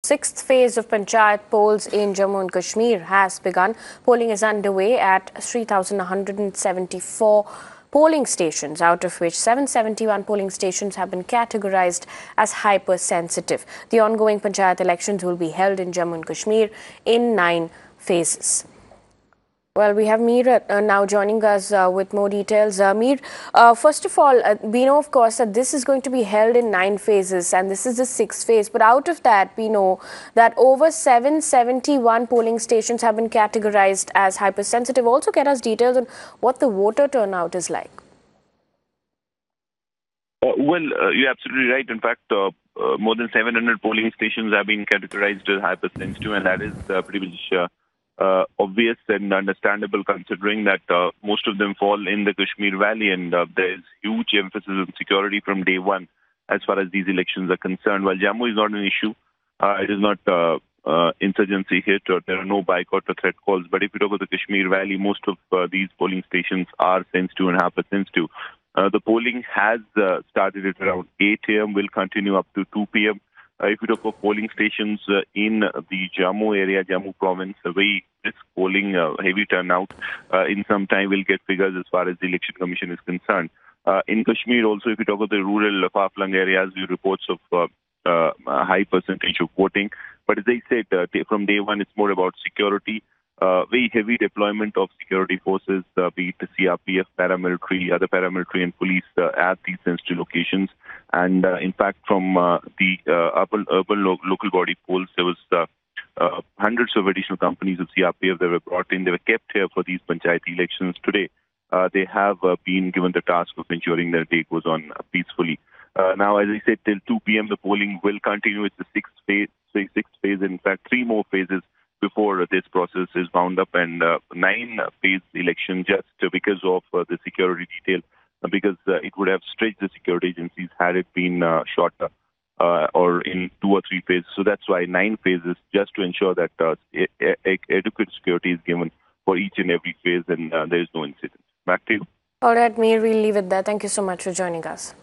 Sixth phase of Panchayat polls in Jammu and Kashmir has begun. Polling is underway at 3,174 polling stations, out of which 771 polling stations have been categorized as hypersensitive. The ongoing Panchayat elections will be held in Jammu and Kashmir in 9 phases. Well, we have Mir now joining us with more details. Mir, first of all, we know, of course, that this is going to be held in 9 phases and this is the 6th phase. But out of that, we know that over 771 polling stations have been categorized as hypersensitive. Also, get us details on what the voter turnout is like. You're absolutely right. In fact, more than 700 polling stations have been categorized as hypersensitive, and that is pretty much obvious and understandable, considering that most of them fall in the Kashmir Valley, and there is huge emphasis on security from day one as far as these elections are concerned. While Jammu is not an issue, it is not insurgency hit, or there are no boycott or threat calls. But if you talk about the Kashmir Valley, most of these polling stations are sensitive and hypersensitive. The polling has started at around 8 a.m., will continue up to 2 p.m. If you talk about polling stations in the Jammu area, Jammu province, a very brisk polling, heavy turnout. In some time, we'll get figures as far as the Election Commission is concerned. In Kashmir also, if you talk about the rural, far-flung areas, we have reports of a high percentage of voting. But as I said, from day one, it's more about security. Very heavy deployment of security forces, be it the CRPF, paramilitary, other paramilitary and police at these sensitive locations. And in fact, from the urban local body polls, there was hundreds of additional companies of CRPF that were brought in. They were kept here for these Panchayat elections today. They have been given the task of ensuring that the day goes on peacefully. Now, as I said, till 2 p.m., the polling will continue. It's the sixth phase. In fact, 3 more phases before this process is wound up, and 9-phase election just because of the security detail, because it would have stretched the security agencies had it been shorter or in 2 or 3 phases. So that's why 9 phases, just to ensure that adequate security is given for each and every phase, and there is no incident. Back to you. All right, Mir, we'll leave it there. Thank you so much for joining us.